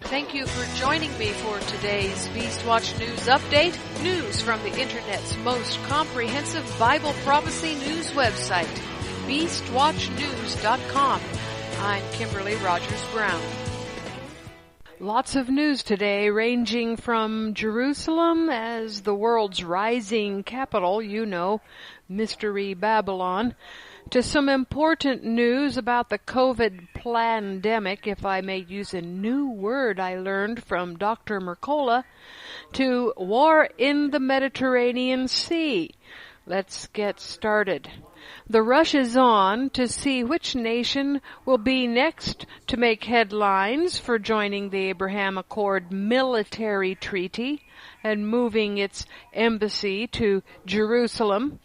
Thank you for joining me for today's Beast Watch News Update. News from the Internet's most comprehensive Bible prophecy news website, BeastWatchNews.com. I'm Kimberly Rogers-Brown. Lots of news today, ranging from Jerusalem as the world's rising capital, Mystery Babylon, to some important news about the COVID plandemic, if I may use a new word I learned from Dr. Mercola, to war in the Mediterranean Sea. Let's get started. The rush is on to see which nation will be next to make headlines for joining the Abraham Accord military treaty and moving its embassy to Jerusalem.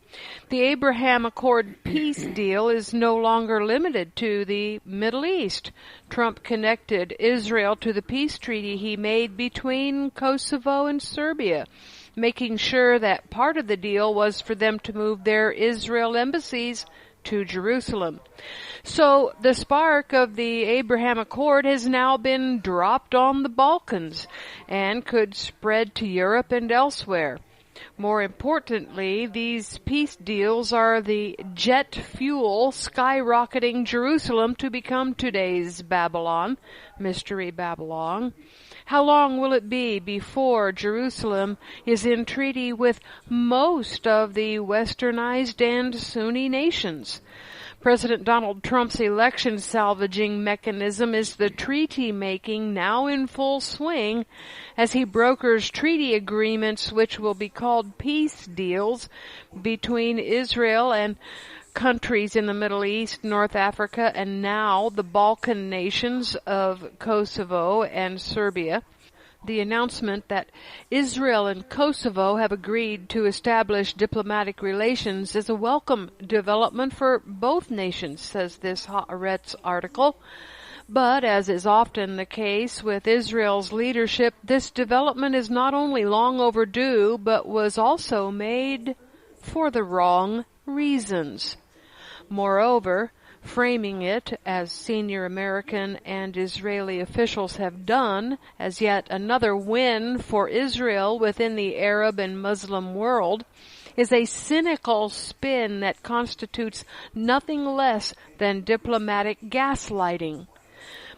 The Abraham Accord peace deal is no longer limited to the Middle East. Trump connected Israel to the peace treaty he made between Kosovo and Serbia, making sure that part of the deal was for them to move their Israel embassies to Jerusalem. So the spark of the Abraham Accord has now been dropped on the Balkans and could spread to Europe and elsewhere. More importantly, these peace deals are the jet fuel skyrocketing Jerusalem to become today's Babylon, Mystery Babylon. How long will it be before Jerusalem is in treaty with most of the westernized and Sunni nations? President Donald Trump's election salvaging mechanism is the treaty making now in full swing as he brokers treaty agreements which will be called peace deals between Israel and countries in the Middle East, North Africa, and now the Balkan nations of Kosovo and Serbia. The announcement that Israel and Kosovo have agreed to establish diplomatic relations is a welcome development for both nations, says this Haaretz article. But as is often the case with Israel's leadership, this development is not only long overdue, but was also made for the wrong reasons. Moreover, framing it, as senior American and Israeli officials have done, as yet another win for Israel within the Arab and Muslim world, is a cynical spin that constitutes nothing less than diplomatic gaslighting.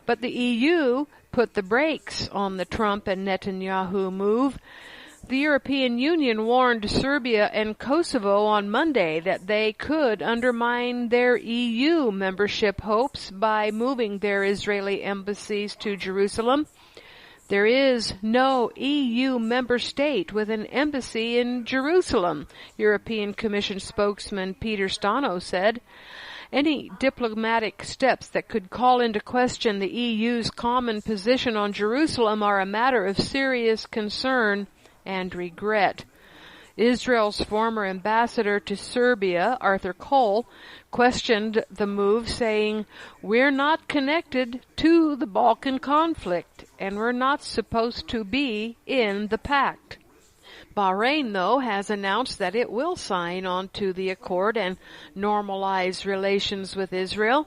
But the EU put the brakes on the Trump and Netanyahu move. The European Union warned Serbia and Kosovo on Monday that they could undermine their EU membership hopes by moving their Israeli embassies to Jerusalem. There is no EU member state with an embassy in Jerusalem, European Commission spokesman Peter Stano said. Any diplomatic steps that could call into question the EU's common position on Jerusalem are a matter of serious concern and regret. Israel's former ambassador to Serbia, Arthur Cole, questioned the move, saying, "We're not connected to the Balkan conflict, and we're not supposed to be in the pact." Bahrain, though, has announced that it will sign on to the accord and normalize relations with Israel,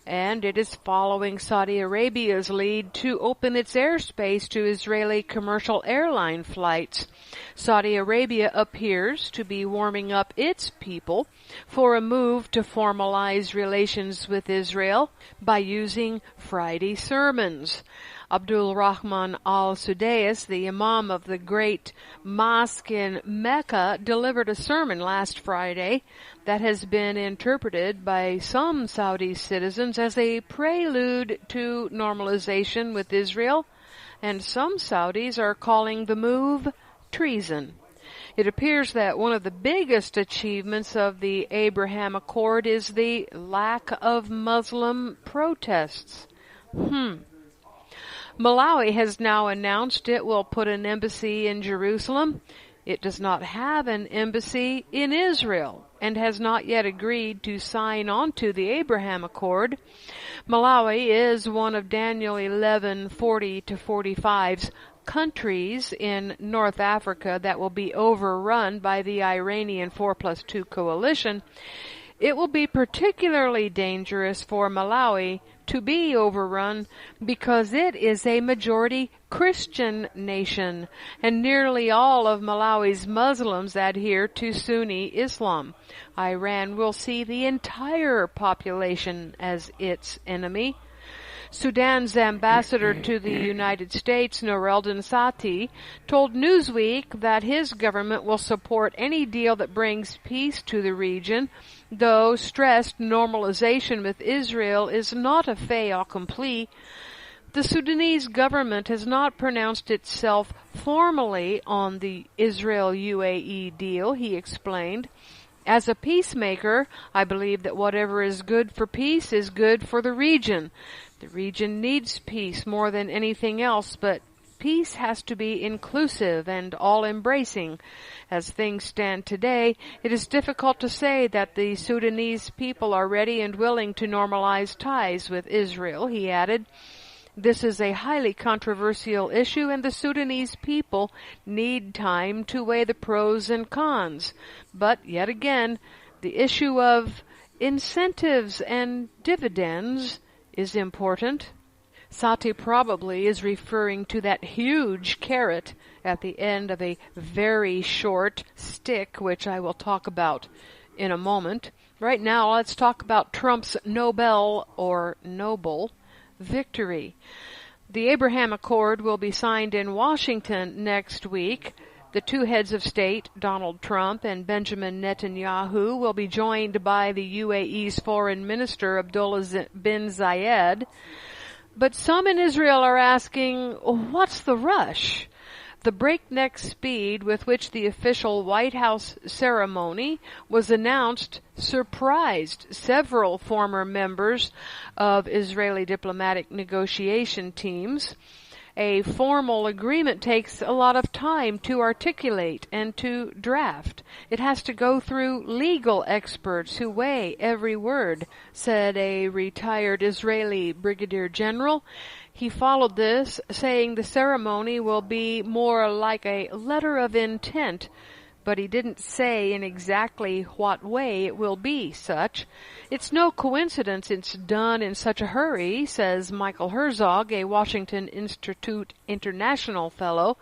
and it is following Saudi Arabia's lead to open its airspace to Israeli commercial airline flights. Saudi Arabia appears to be warming up its people for a move to formalize relations with Israel by using Friday sermons. Abdul Rahman al-Sudais, the imam of the great mosque in Mecca, delivered a sermon last Friday that has been interpreted by some Saudi citizens as a prelude to normalization with Israel, and some Saudis are calling the move treason. It appears that one of the biggest achievements of the Abraham Accord is the lack of Muslim protests. Malawi has now announced it will put an embassy in Jerusalem. It does not have an embassy in Israel and has not yet agreed to sign on to the Abraham Accord. Malawi is one of Daniel 11:40-45's countries in North Africa that will be overrun by the Iranian 4+2 coalition. It will be particularly dangerous for Malawi to be overrun because it is a majority Christian nation, and nearly all of Malawi's Muslims adhere to Sunni Islam. Iran will see the entire population as its enemy. Sudan's ambassador to the United States, Noreldin Sati, told Newsweek that his government will support any deal that brings peace to the region, though stressed normalization with Israel is not a fait accompli. The Sudanese government has not pronounced itself formally on the Israel-UAE deal, he explained. As a peacemaker, I believe that whatever is good for peace is good for the region. The region needs peace more than anything else, but peace has to be inclusive and all-embracing. As things stand today, it is difficult to say that the Sudanese people are ready and willing to normalize ties with Israel, he added. This is a highly controversial issue, and the Sudanese people need time to weigh the pros and cons. But, yet again, the issue of incentives and dividends is important. Sati probably is referring to that huge carrot at the end of a very short stick, which I will talk about in a moment. Right now, let's talk about Trump's Nobel or Noble victory. The Abraham Accord will be signed in Washington next week. The two heads of state, Donald Trump and Benjamin Netanyahu, will be joined by the UAE's foreign minister, Abdullah bin Zayed. But some in Israel are asking, what's the rush? The breakneck speed with which the official White House ceremony was announced surprised several former members of Israeli diplomatic negotiation teams. A formal agreement takes a lot of time to articulate and to draft. It has to go through legal experts who weigh every word, said a retired Israeli brigadier general. He followed this, saying the ceremony will be more like a letter of intent, but he didn't say in exactly what way it will be such. It's no coincidence it's done in such a hurry, says Michael Herzog, a Washington Institute International Fellow.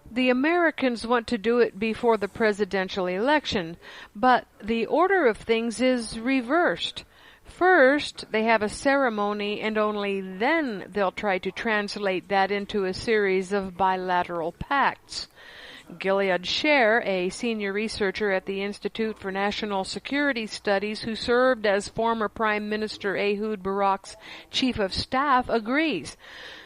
The Americans want to do it before the presidential election, but the order of things is reversed. First, they have a ceremony, and only then they'll try to translate that into a series of bilateral pacts. Gilead Sher, a senior researcher at the Institute for National Security Studies who served as former Prime Minister Ehud Barak's chief of staff, agrees.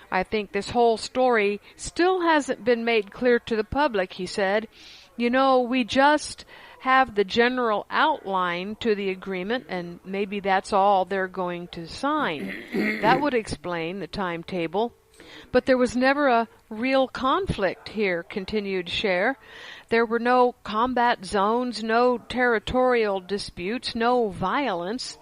I think this whole story still hasn't been made clear to the public, he said. You know, we just have the general outline to the agreement, and maybe that's all they're going to sign. That would explain the timetable. But there was never a real conflict here, continued Sher. There were no combat zones, no territorial disputes, no violence.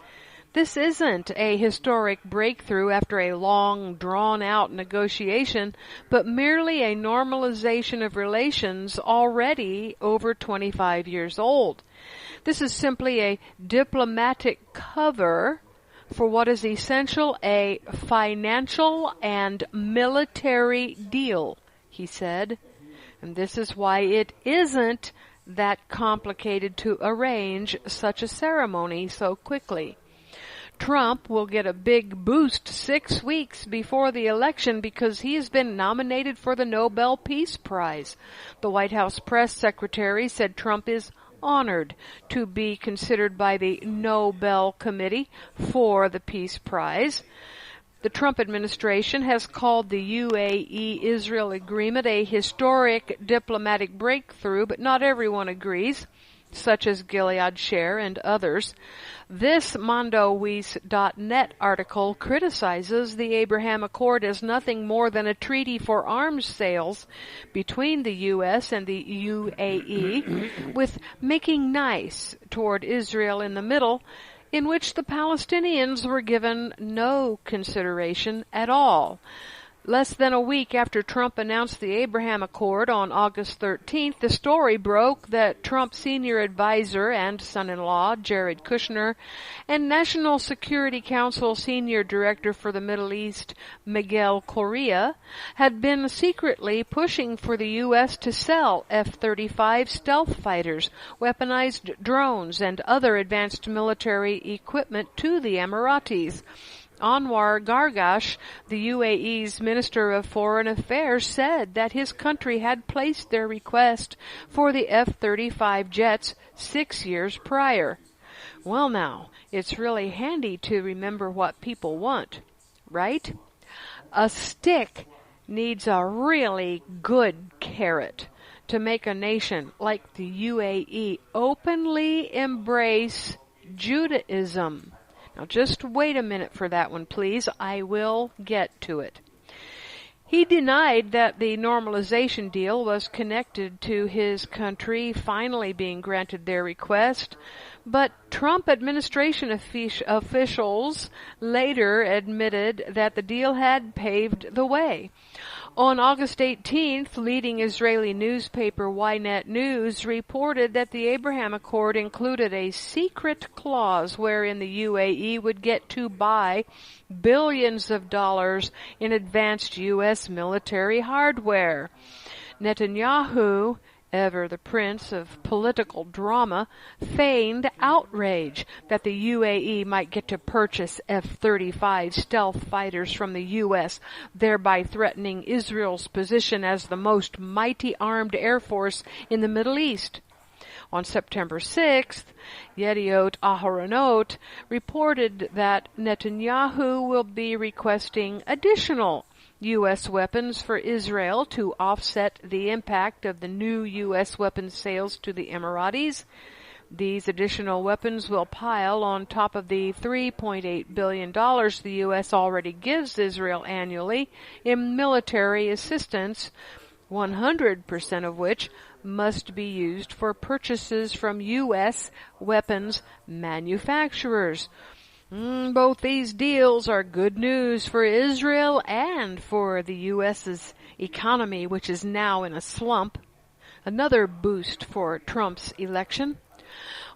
This isn't a historic breakthrough after a long, drawn-out negotiation, but merely a normalization of relations already over 25 years old. This is simply a diplomatic cover for what is essential a financial and military deal, he said. And this is why it isn't that complicated to arrange such a ceremony so quickly. Trump will get a big boost 6 weeks before the election because he has been nominated for the Nobel Peace Prize. The White House press secretary said Trump is honored to be considered by the Nobel Committee for the Peace Prize. The Trump administration has called the Uae Israel Agreement a historic diplomatic breakthrough, but not everyone agrees, such as Gilead Sher and others. This MondoWees.net article criticizes the Abraham Accord as nothing more than a treaty for arms sales between the U.S. and the UAE, with making nice toward Israel in the middle, in which the Palestinians were given no consideration at all. Less than a week after Trump announced the Abraham Accord on August 13th, the story broke that Trump's senior advisor and son-in-law, Jared Kushner, and National Security Council senior director for the Middle East, Miguel Correa, had been secretly pushing for the U.S. to sell F-35 stealth fighters, weaponized drones, and other advanced military equipment to the Emiratis. Anwar Gargash, the UAE's Minister of Foreign Affairs, said that his country had placed their request for the F-35 jets 6 years prior. Well now, it's really handy to remember what people want, right? A stick needs a really good carrot to make a nation like the UAE openly embrace Judaism. Now just wait a minute for that one, please. I will get to it. He denied that the normalization deal was connected to his country finally being granted their request, but Trump administration officials later admitted that the deal had paved the way. On August 18th, leading Israeli newspaper Ynet News reported that the Abraham Accord included a secret clause wherein the UAE would get to buy billions of dollars in advanced U.S. military hardware. Netanyahu, ever the prince of political drama, feigned outrage that the UAE might get to purchase F-35 stealth fighters from the U.S., thereby threatening Israel's position as the most mighty armed air force in the Middle East. On September 6th, Yediot Aharonot reported that Netanyahu will be requesting additional U.S. weapons for Israel to offset the impact of the new U.S. weapons sales to the Emiratis. These additional weapons will pile on top of the $3.8 billion the U.S. already gives Israel annually in military assistance, 100% of which must be used for purchases from U.S. weapons manufacturers. Both these deals are good news for Israel and for the U.S.'s economy, which is now in a slump. Another boost for Trump's election.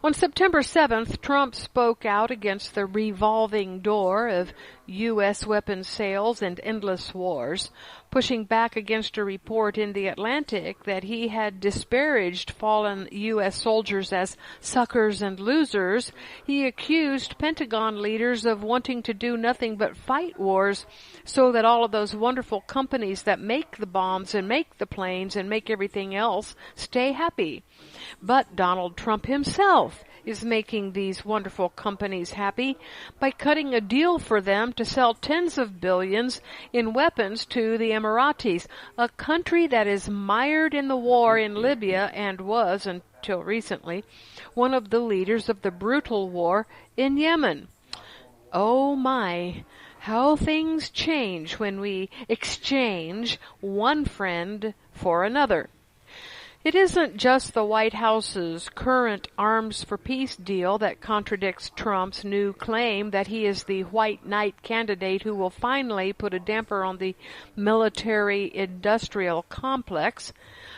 On September 7th, Trump spoke out against the revolving door of U.S. weapons sales and endless wars, pushing back against a report in The Atlantic that he had disparaged fallen U.S. soldiers as suckers and losers. He accused Pentagon leaders of wanting to do nothing but fight wars so that all of those wonderful companies that make the bombs and make the planes and make everything else stay happy. But Donald Trump himself is making these wonderful companies happy by cutting a deal for them to sell tens of billions in weapons to the Emiratis, a country that is mired in the war in Libya and was, until recently, one of the leaders of the brutal war in Yemen. Oh my, how things change when we exchange one friend for another. It isn't just the White House's current Arms for Peace deal that contradicts Trump's new claim that he is the white knight candidate who will finally put a damper on the military-industrial complex.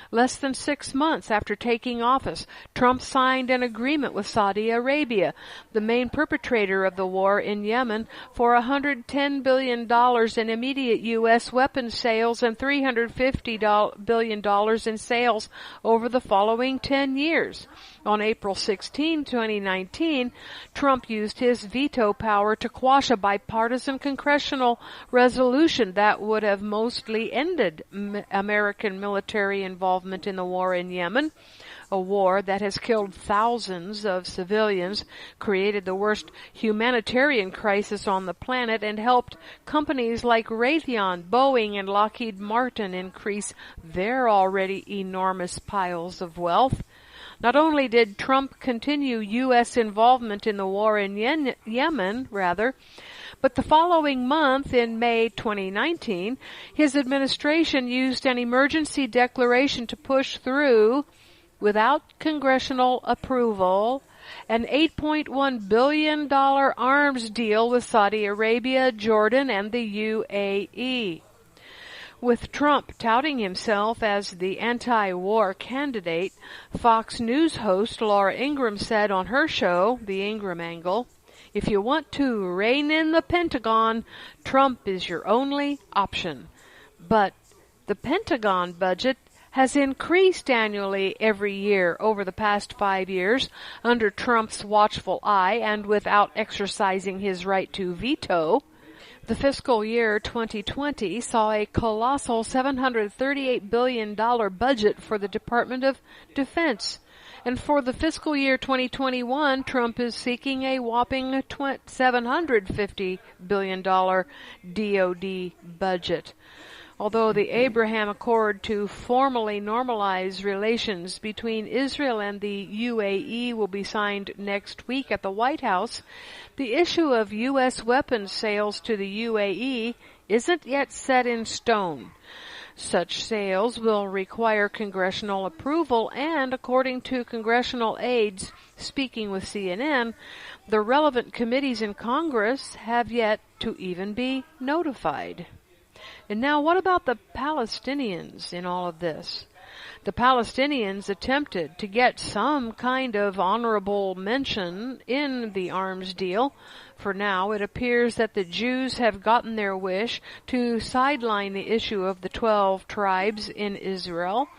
Less than 6 months after taking office, Trump signed an agreement with Saudi Arabia, the main perpetrator of the war in Yemen, for $110 billion in immediate U.S. weapons sales and $350 billion in sales over the following 10 years. On April 16, 2019, Trump used his veto power to quash a bipartisan congressional resolution that would have mostly ended American military involvement in the war in Yemen, a war that has killed thousands of civilians, created the worst humanitarian crisis on the planet, and helped companies like Raytheon, Boeing, and Lockheed Martin increase their already enormous piles of wealth. Not only did Trump continue U.S. involvement in the war in Yemen, but the following month, in May 2019, his administration used an emergency declaration to push through, without congressional approval, an $8.1 billion arms deal with Saudi Arabia, Jordan, and the UAE. With Trump touting himself as the anti-war candidate, Fox News host Laura Ingraham said on her show, The Ingraham Angle, "If you want to rein in the Pentagon, Trump is your only option." But the Pentagon budget has increased annually every year over the past 5 years under Trump's watchful eye and without exercising his right to veto. The fiscal year 2020 saw a colossal $738 billion budget for the Department of Defense. And for the fiscal year 2021, Trump is seeking a whopping $750 billion DoD budget. Although the Abraham Accord to formally normalize relations between Israel and the UAE will be signed next week at the White House, the issue of U.S. weapons sales to the UAE isn't yet set in stone. Such sales will require congressional approval, and according to congressional aides speaking with CNN, the relevant committees in Congress have yet to even be notified. And now what about the Palestinians in all of this? The Palestinians attempted to get some kind of honorable mention in the arms deal. For now, it appears that the Jews have gotten their wish to sideline the issue of the 12 tribes in Israel.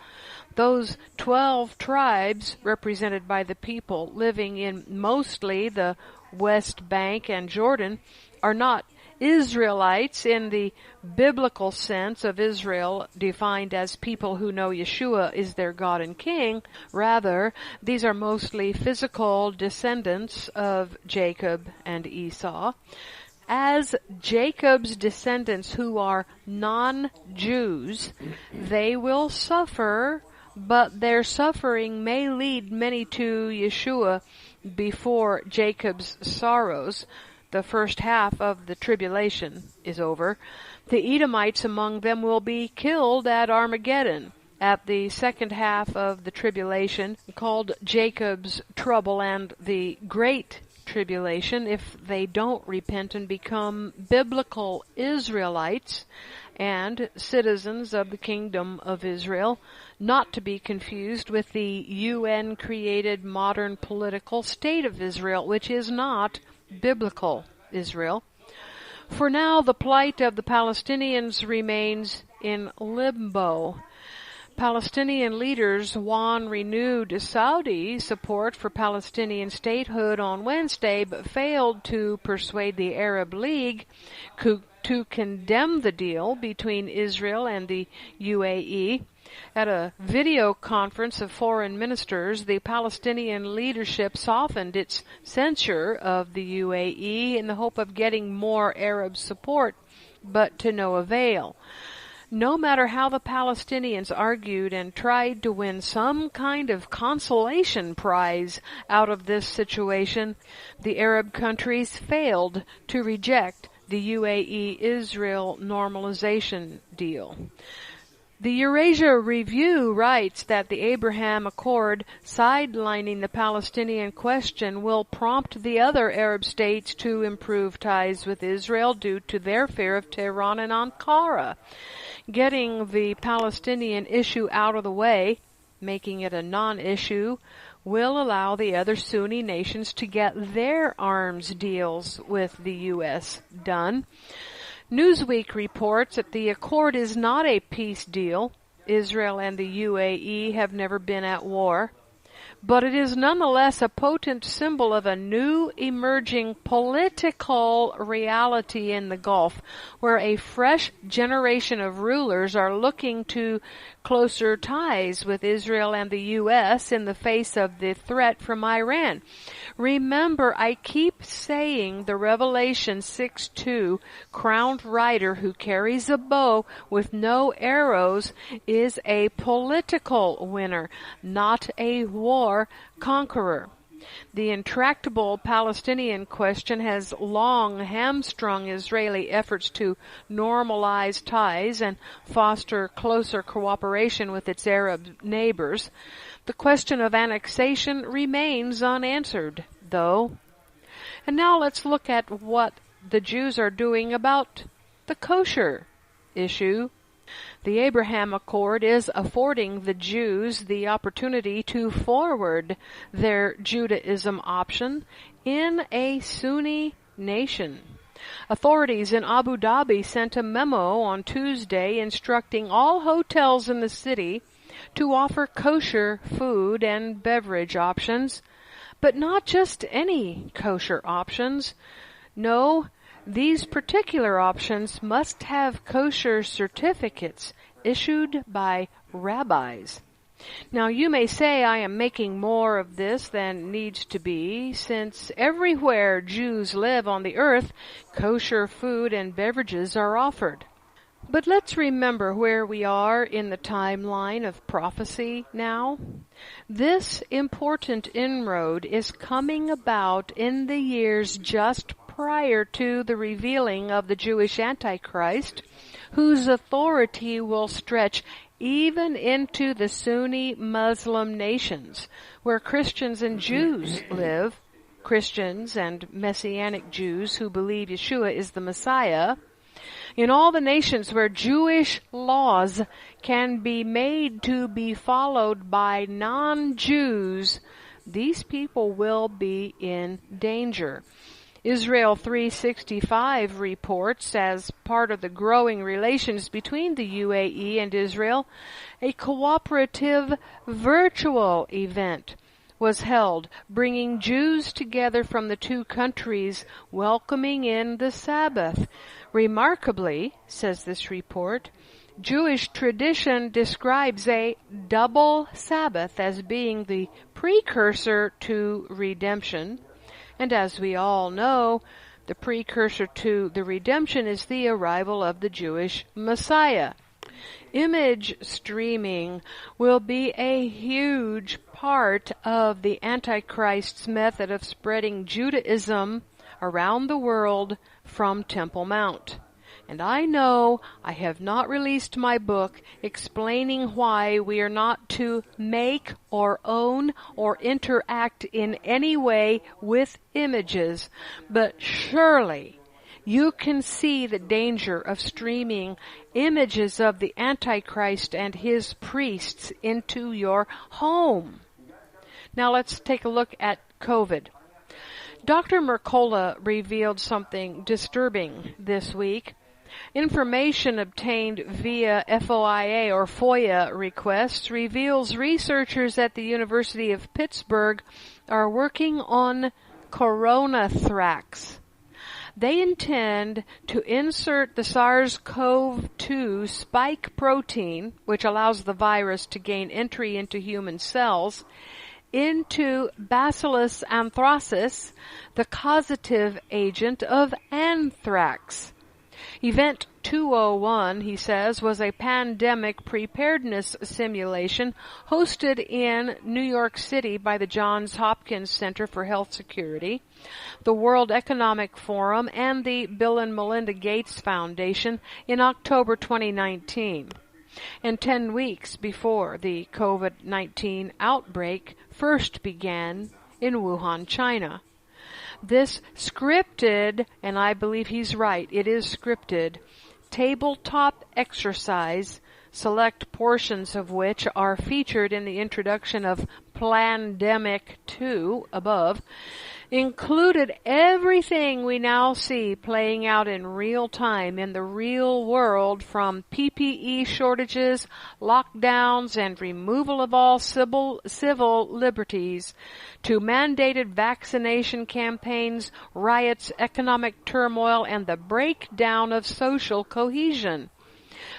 Those 12 tribes, represented by the people living in mostly the West Bank and Jordan, are not Israelites in the biblical sense of Israel defined as people who know Yeshua is their God and King. Rather, these are mostly physical descendants of Jacob and Esau. As Jacob's descendants who are non-Jews, they will suffer, but their suffering may lead many to Yeshua before Jacob's sorrows. The first half of the tribulation is over. The Edomites among them will be killed at Armageddon. At the second half of the tribulation, called Jacob's trouble and the Great Tribulation, if they don't repent and become biblical Israelites and citizens of the Kingdom of Israel, not to be confused with the UN-created modern political state of Israel, which is not biblical Israel. For now, the plight of the Palestinians remains in limbo. Palestinian leaders won renewed Saudi support for Palestinian statehood on Wednesday, but failed to persuade the Arab League to condemn the deal between Israel and the UAE. At a video conference of foreign ministers, the Palestinian leadership softened its censure of the UAE in the hope of getting more Arab support, but to no avail. No matter how the Palestinians argued and tried to win some kind of consolation prize out of this situation, the Arab countries failed to reject the UAE-Israel normalization deal. The Eurasia Review writes that the Abraham Accord sidelining the Palestinian question will prompt the other Arab states to improve ties with Israel due to their fear of Tehran and Ankara. Getting the Palestinian issue out of the way, making it a non-issue, will allow the other Sunni nations to get their arms deals with the U.S. done. Newsweek reports that the accord is not a peace deal. Israel and the UAE have never been at war. But it is nonetheless a potent symbol of a new emerging political reality in the Gulf, where a fresh generation of rulers are looking to closer ties with Israel and the U.S. in the face of the threat from Iran. Remember, I keep saying the Revelation 6:2 crowned rider who carries a bow with no arrows is a political winner, not a war conqueror. The intractable Palestinian question has long hamstrung Israeli efforts to normalize ties and foster closer cooperation with its Arab neighbors. The question of annexation remains unanswered, though. And now let's look at what the Jews are doing about the kosher issue The Abraham Accord is affording the Jews the opportunity to forward their Judaism option in a Sunni nation. Authorities in Abu Dhabi sent a memo on Tuesday instructing all hotels in the city to offer kosher food and beverage options, but not just any kosher options. No, these particular options must have kosher certificates issued by rabbis. Now, you may say I am making more of this than needs to be, since everywhere Jews live on the earth, kosher food and beverages are offered. But let's remember where we are in the timeline of prophecy now. This important inroad is coming about in the years just prior to the revealing of the Jewish Antichrist, whose authority will stretch even into the Sunni Muslim nations, where Christians and Jews live, Christians and Messianic Jews who believe Yeshua is the Messiah. In all the nations where Jewish laws can be made to be followed by non-Jews, these people will be in danger. Israel 365 reports, as part of the growing relations between the UAE and Israel, a cooperative virtual event was held, bringing Jews together from the two countries, welcoming in the Sabbath. Remarkably, says this report, Jewish tradition describes a double Sabbath as being the precursor to redemption. And as we all know, the precursor to the redemption is the arrival of the Jewish Messiah. Image streaming will be a huge part of the Antichrist's method of spreading Judaism around the world from Temple Mount. And I know I have not released my book explaining why we are not to make or own or interact in any way with images, but surely you can see the danger of streaming images of the Antichrist and his priests into your home. Now let's take a look at COVID. Dr. Mercola revealed something disturbing this week. Information obtained via FOIA or FOIA requests reveals researchers at the University of Pittsburgh are working on coronathrax. They intend to insert the SARS-CoV-2 spike protein, which allows the virus to gain entry into human cells, into Bacillus anthracis, the causative agent of anthrax. Event 201, he says, was a pandemic preparedness simulation hosted in New York City by the Johns Hopkins Center for Health Security, the World Economic Forum, and the Bill and Melinda Gates Foundation in October 2019, and 10 weeks before the COVID-19 outbreak first began in Wuhan, China. This scripted, and I believe he's right, it is scripted, tabletop exercise, select portions of which are featured in the introduction of Plandemic 2 above, included everything we now see playing out in real time in the real world, from PPE shortages, lockdowns, and removal of all civil liberties, to mandated vaccination campaigns, riots, economic turmoil, and the breakdown of social cohesion.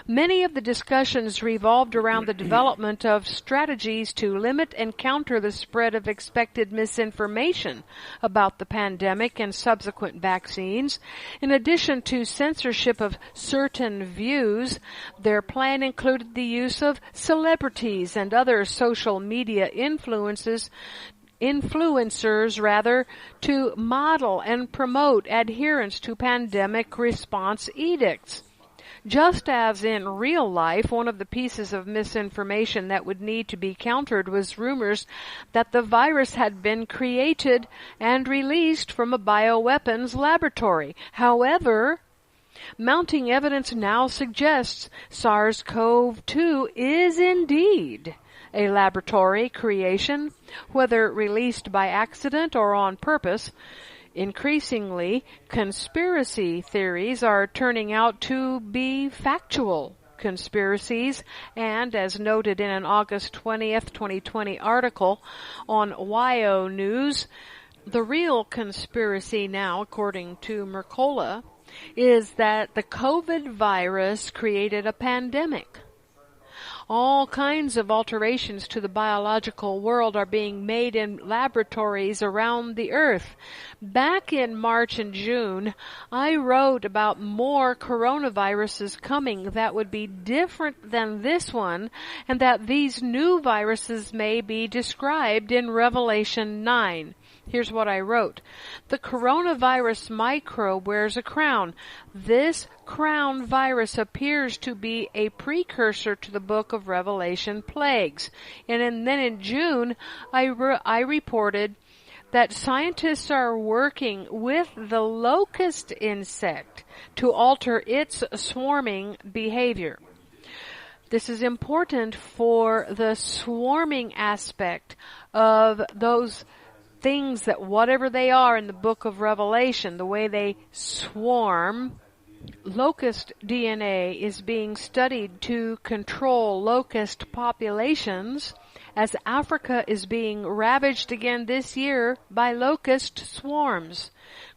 Many of the discussions revolved around the development of strategies to limit and counter the spread of expected misinformation about the pandemic and subsequent vaccines. In addition to censorship of certain views, their plan included the use of celebrities and other social media influencers to model and promote adherence to pandemic response edicts. Just as in real life, one of the pieces of misinformation that would need to be countered was rumors that the virus had been created and released from a bioweapons laboratory. However, Mounting evidence now suggests SARS-CoV-2 is indeed a laboratory creation, whether released by accident or on purpose. Increasingly, conspiracy theories are turning out to be factual conspiracies, and as noted in an August 20th, 2020 article on Uae News, the real conspiracy now, according to Mercola, is that the COVID virus created a pandemic. All kinds of alterations to the biological world are being made in laboratories around the earth. Back in March and June, I wrote about more coronaviruses coming that would be different than this one, and that these new viruses may be described in Revelation 9. Here's what I wrote. The coronavirus microbe wears a crown. This crown virus appears to be a precursor to the book of Revelation plagues. And then in June, I reported that scientists are working with the locust insect to alter its swarming behavior. This is important for the swarming aspect of those things that whatever they are in the book of Revelation, the way they swarm. Locust DNA is being studied to control locust populations as Africa is being ravaged again this year by locust swarms.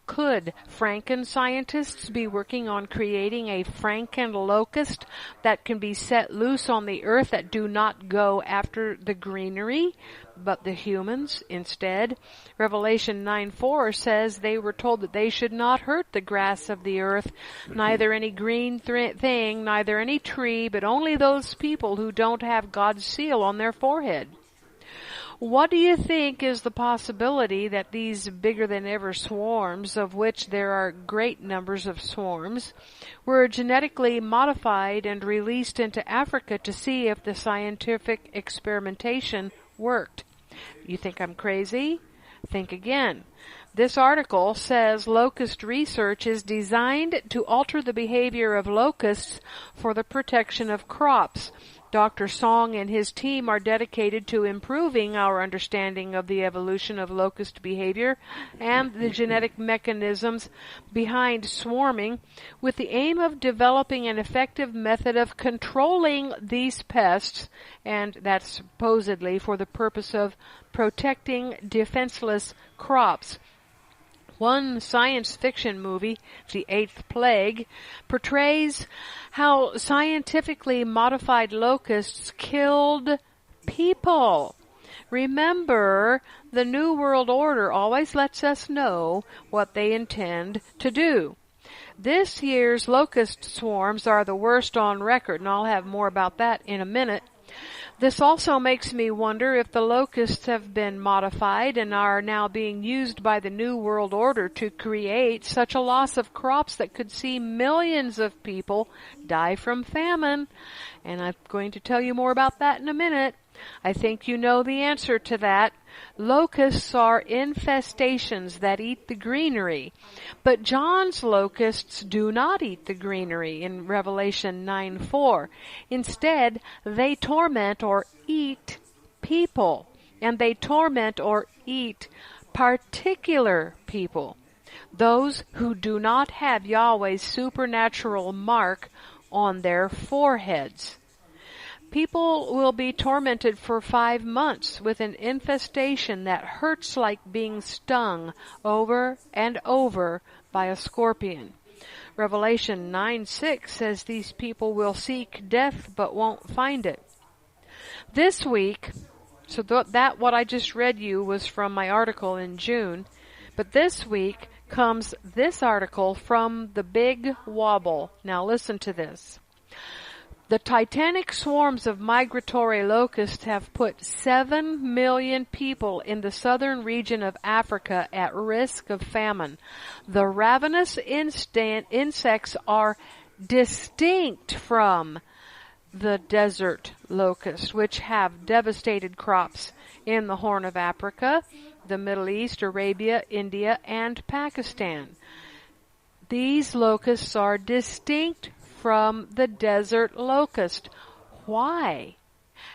Could Franken scientists be working on creating a Franken locust that can be set loose on the earth that do not go after the greenery, but the humans instead? Revelation 9:4 says they were told that they should not hurt the grass of the earth, neither any green thing, neither any tree, but only those people who don't have God's seal on their forehead. What do you think is the possibility that these bigger-than-ever swarms, of which there are great numbers of swarms, were genetically modified and released into Africa to see if the scientific experimentation worked? You think I'm crazy? Think again. This article says locust research is designed to alter the behavior of locusts for the protection of crops. Dr. Song and his team are dedicated to improving our understanding of the evolution of locust behavior and the genetic mechanisms behind swarming, with the aim of developing an effective method of controlling these pests, and that's supposedly for the purpose of protecting defenseless crops. One science fiction movie, The Eighth Plague, portrays how scientifically modified locusts killed people. Remember, the New World Order always lets us know what they intend to do. This year's locust swarms are the worst on record, and I'll have more about that in a minute. This also makes me wonder if the locusts have been modified and are now being used by the New World Order to create such a loss of crops that could see millions of people die from famine. And I'm going to tell you more about that in a minute. I think you know the answer to that. Locusts are infestations that eat the greenery. But John's locusts do not eat the greenery in Revelation 9:4. Instead, they torment or eat people. And they torment or eat particular people. Those who do not have Yahweh's supernatural mark on their foreheads. People will be tormented for 5 months with an infestation that hurts like being stung over and over by a scorpion. Revelation 9:6 says these people will seek death but won't find it. This week, so that what I just read you was from my article in June, but this week comes this article from the Big Wobble. Now listen to this. The Titanic swarms of migratory locusts have put 7 million people in the southern region of Africa at risk of famine. The ravenous insects are distinct from the desert locust, which have devastated crops in the Horn of Africa, the Middle East, Arabia, India, and Pakistan. These locusts are distinct from the desert locust. Why?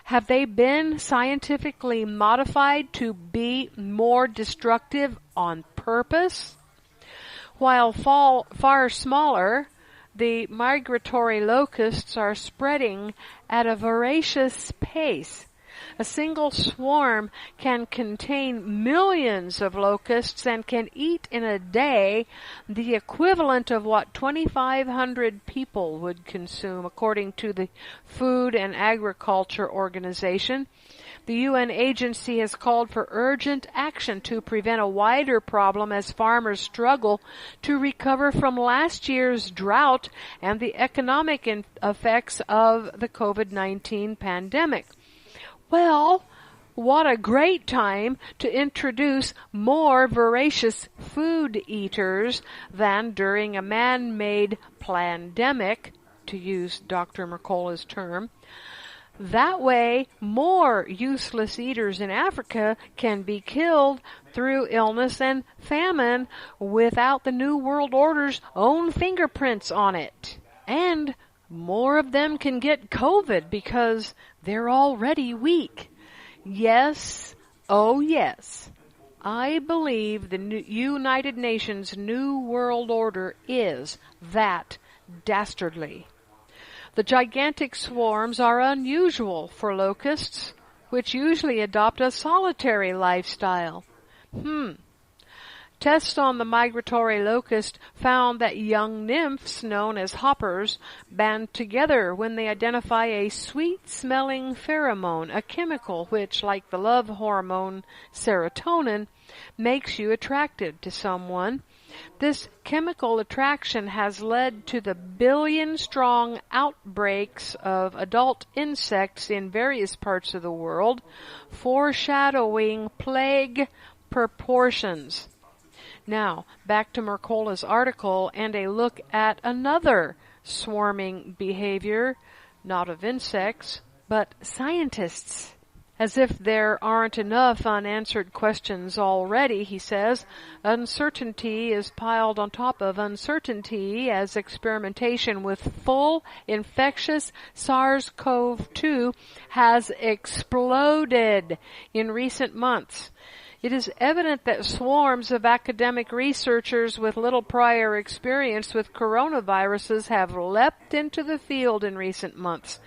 Have they been scientifically modified to be more destructive on purpose? While far smaller, the migratory locusts are spreading at a voracious pace. A single swarm can contain millions of locusts and can eat in a day the equivalent of what 2,500 people would consume, according to the Food and Agriculture Organization. The UN agency has called for urgent action to prevent a wider problem as farmers struggle to recover from last year's drought and the economic effects of the COVID-19 pandemic. Well, what a great time to introduce more voracious food eaters than during a man-made plandemic, to use Dr. Mercola's term. That way, more useless eaters in Africa can be killed through illness and famine without the New World Order's own fingerprints on it. And more of them can get COVID because they're already weak. Yes, oh yes, I believe the United Nations New World Order is that dastardly. The gigantic swarms are unusual for locusts, which usually adopt a solitary lifestyle. Tests on the migratory locust found that young nymphs, known as hoppers, band together when they identify a sweet-smelling pheromone, a chemical which, like the love hormone serotonin, makes you attracted to someone. This chemical attraction has led to the billion-strong outbreaks of adult insects in various parts of the world, foreshadowing plague proportions. Now, back to Mercola's article and a look at another swarming behavior, not of insects, but scientists. As if there aren't enough unanswered questions already, he says, uncertainty is piled on top of uncertainty as experimentation with full infectious SARS-CoV-2 has exploded in recent months. It is evident that swarms of academic researchers with little prior experience with coronaviruses have leapt into the field in recent months.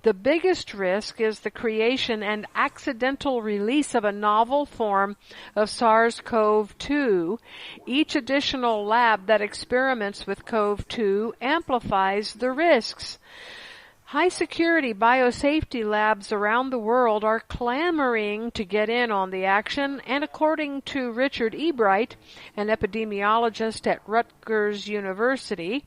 The biggest risk is the creation and accidental release of a novel form of SARS-CoV-2. Each additional lab that experiments with CoV-2 amplifies the risks. High-security biosafety labs around the world are clamoring to get in on the action, and according to Richard Ebright, an epidemiologist at Rutgers University,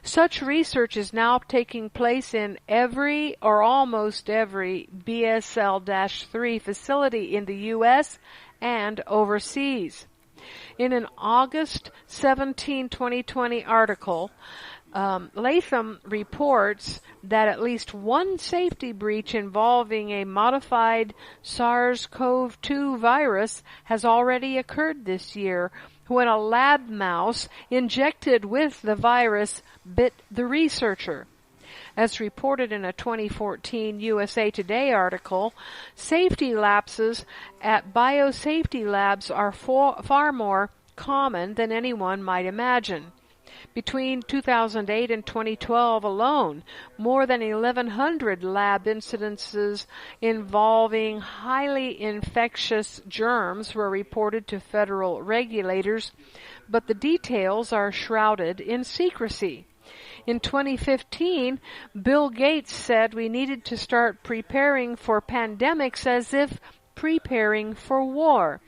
such research is now taking place in every or almost every BSL-3 facility in the U.S. and overseas. In an August 17, 2020 article, Latham reports that at least one safety breach involving a modified SARS-CoV-2 virus has already occurred this year when a lab mouse injected with the virus bit the researcher. As reported in a 2014 USA Today article, safety lapses at biosafety labs are far more common than anyone might imagine. Between 2008 and 2012 alone, more than 1,100 lab incidences involving highly infectious germs were reported to federal regulators, but the details are shrouded in secrecy. In 2015, Bill Gates said we needed to start preparing for pandemics as if preparing for war.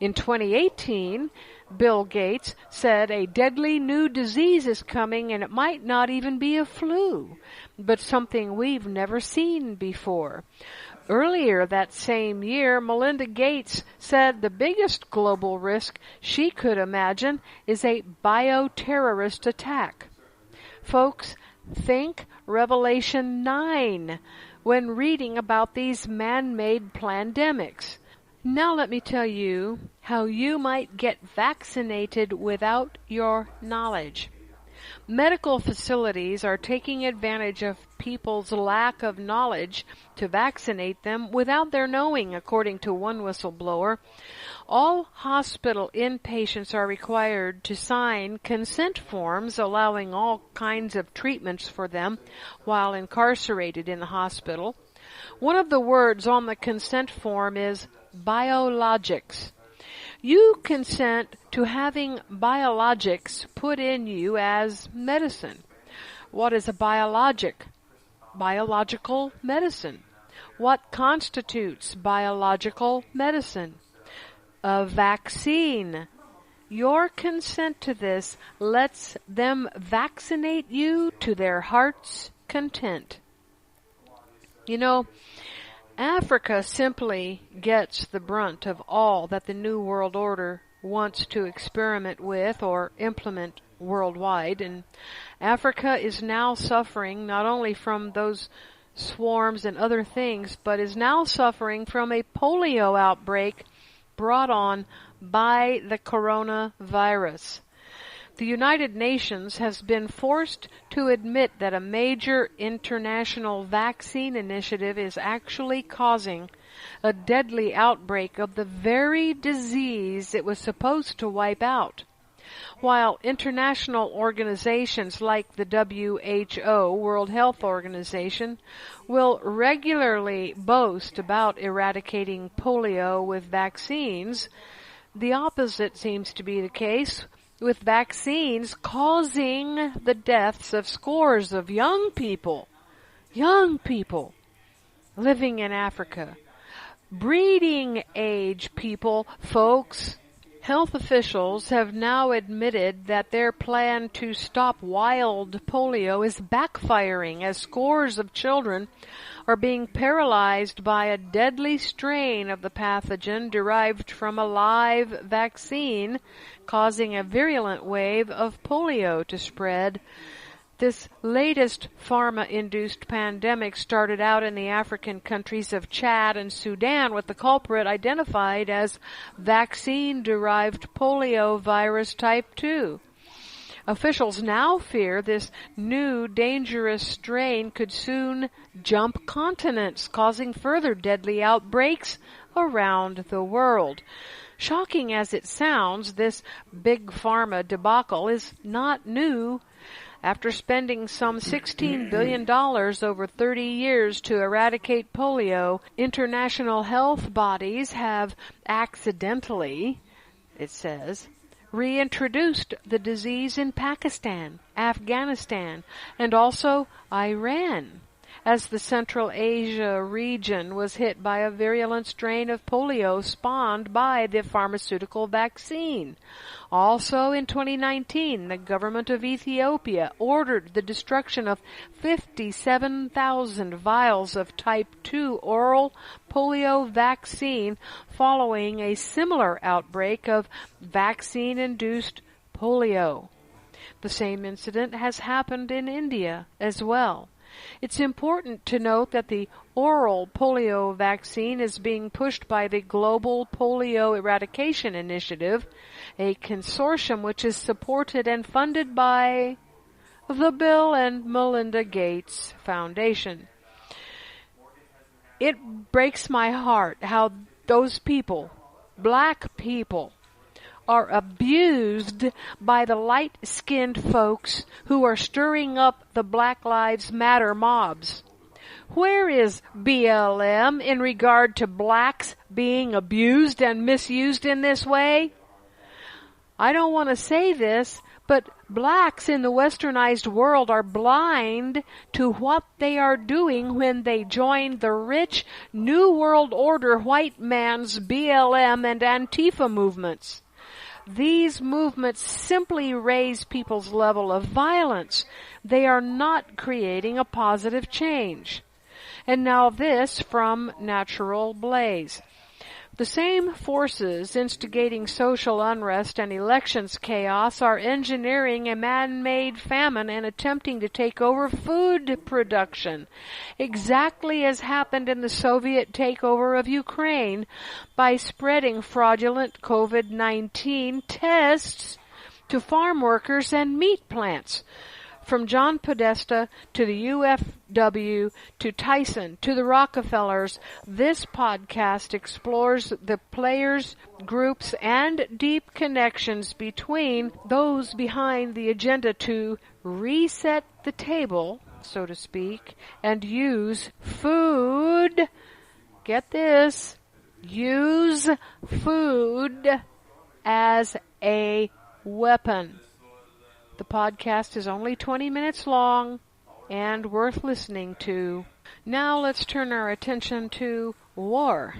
In 2018, Bill Gates said a deadly new disease is coming and it might not even be a flu, but something we've never seen before. Earlier that same year, Melinda Gates said the biggest global risk she could imagine is a bioterrorist attack. Folks, think Revelation 9 when reading about these man-made pandemics. Now let me tell you how you might get vaccinated without your knowledge. Medical facilities are taking advantage of people's lack of knowledge to vaccinate them without their knowing, according to one whistleblower. All hospital inpatients are required to sign consent forms allowing all kinds of treatments for them while incarcerated in the hospital. One of the words on the consent form is biologics. You consent to having biologics put in you as medicine. What is a biologic? Biological medicine. What constitutes biological medicine? A vaccine. Your consent to this lets them vaccinate you to their heart's content. You know, Africa simply gets the brunt of all that the New World Order wants to experiment with or implement worldwide. And Africa is now suffering not only from those swarms and other things, but is now suffering from a polio outbreak brought on by the coronavirus. The United Nations has been forced to admit that a major international vaccine initiative is actually causing a deadly outbreak of the very disease it was supposed to wipe out. While international organizations like the WHO, World Health Organization, will regularly boast about eradicating polio with vaccines, the opposite seems to be the case, with vaccines causing the deaths of scores of young people living in Africa. Breeding age people, folks. Health officials have now admitted that their plan to stop wild polio is backfiring as scores of children are being paralyzed by a deadly strain of the pathogen derived from a live vaccine, causing a virulent wave of polio to spread. This latest pharma-induced pandemic started out in the African countries of Chad and Sudan, with the culprit identified as vaccine-derived polio virus type 2. Officials now fear this new dangerous strain could soon jump continents, causing further deadly outbreaks around the world. Shocking as it sounds, this big pharma debacle is not new. After spending some $16 billion over 30 years to eradicate polio, international health bodies have accidentally, it says, reintroduced the disease in Pakistan, Afghanistan, and also Iran, as the Central Asia region was hit by a virulent strain of polio spawned by the pharmaceutical vaccine. Also in 2019, the government of Ethiopia ordered the destruction of 57,000 vials of type 2 oral polio vaccine following a similar outbreak of vaccine-induced polio. The same incident has happened in India as well. It's important to note that the oral polio vaccine is being pushed by the Global Polio Eradication Initiative, a consortium which is supported and funded by the Bill and Melinda Gates Foundation. It breaks my heart how those people, black people, are abused by the light-skinned folks who are stirring up the Black Lives Matter mobs. Where is BLM in regard to blacks being abused and misused in this way? I don't want to say this, but blacks in the westernized world are blind to what they are doing when they join the rich New World Order white man's BLM and Antifa movements. These movements simply raise people's level of violence. They are not creating a positive change. And now this from Natural Blaze. The same forces instigating social unrest and elections chaos are engineering a man-made famine and attempting to take over food production, exactly as happened in the Soviet takeover of Ukraine by spreading fraudulent COVID-19 tests to farm workers and meat plants. From John Podesta to the UFW to Tyson to the Rockefellers, this podcast explores the players, groups, and deep connections between those behind the agenda to reset the table, so to speak, and use food, get this, use food as a weapon. The podcast is only 20 minutes long and worth listening to. Now let's turn our attention to war.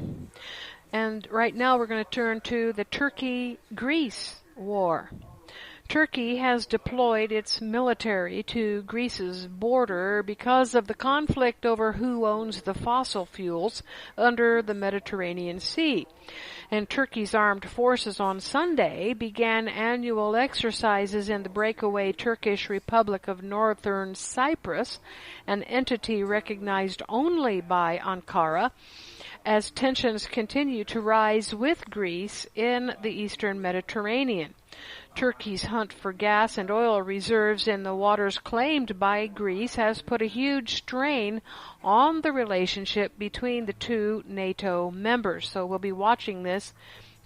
And right now we're going to turn to the Turkey-Greece war. Turkey has deployed its military to Greece's border because of the conflict over who owns the fossil fuels under the Mediterranean Sea. And Turkey's armed forces on Sunday began annual exercises in the breakaway Turkish Republic of Northern Cyprus, an entity recognized only by Ankara, as tensions continue to rise with Greece in the eastern Mediterranean. Turkey's hunt for gas and oil reserves in the waters claimed by Greece has put a huge strain on the relationship between the two NATO members. So we'll be watching this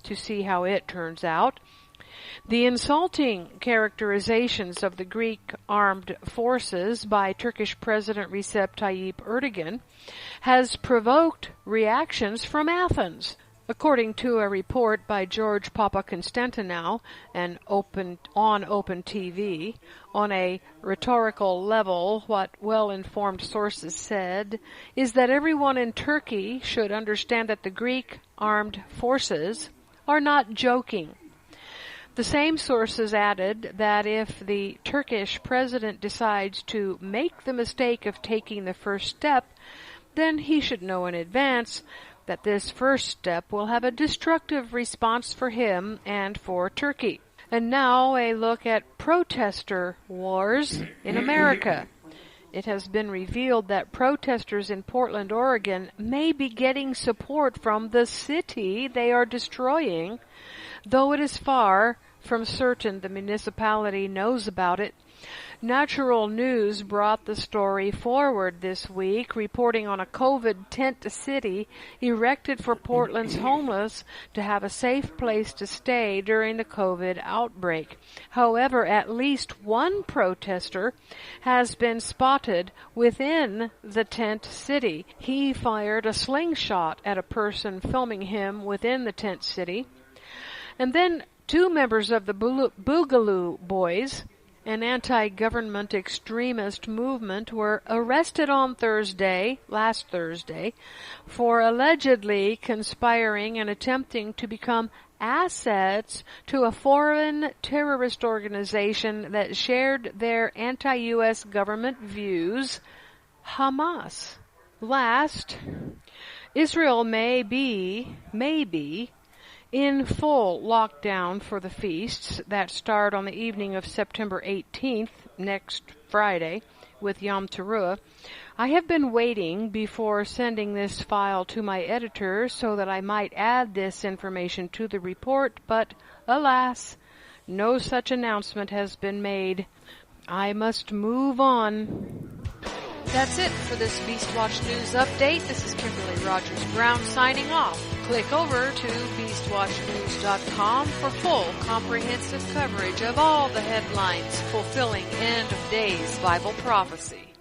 to see how it turns out. The insulting characterizations of the Greek armed forces by Turkish President Recep Tayyip Erdogan has provoked reactions from Athens. According to a report by George Papakonstantinou on Open TV, on a rhetorical level, what well-informed sources said is that everyone in Turkey should understand that the Greek armed forces are not joking. The same sources added that if the Turkish president decides to make the mistake of taking the first step, then he should know in advance that this first step will have a destructive response for him and for Turkey. And now a look at protester wars in America. It has been revealed that protesters in Portland, Oregon may be getting support from the city they are destroying, though it is far from certain the municipality knows about it. Natural News brought the story forward this week, reporting on a COVID tent city erected for Portland's homeless to have a safe place to stay during the COVID outbreak. However, at least one protester has been spotted within the tent city. He fired a slingshot at a person filming him within the tent city. And then two members of the Boogaloo Boys, an anti-government extremist movement, were arrested on last Thursday, for allegedly conspiring and attempting to become assets to a foreign terrorist organization that shared their anti-U.S. government views, Hamas. Last, Israel may be in full lockdown for the feasts that start on the evening of September 18th, next Friday, with Yom Teruah. I have been waiting before sending this file to my editor so that I might add this information to the report, but alas, no such announcement has been made. I must move on. That's it for this Beastwatch News Update. This is Kimberly Rogers Brown signing off. Click over to BeastWatchNews.com for full, comprehensive coverage of all the headlines fulfilling end-of-days Bible prophecy.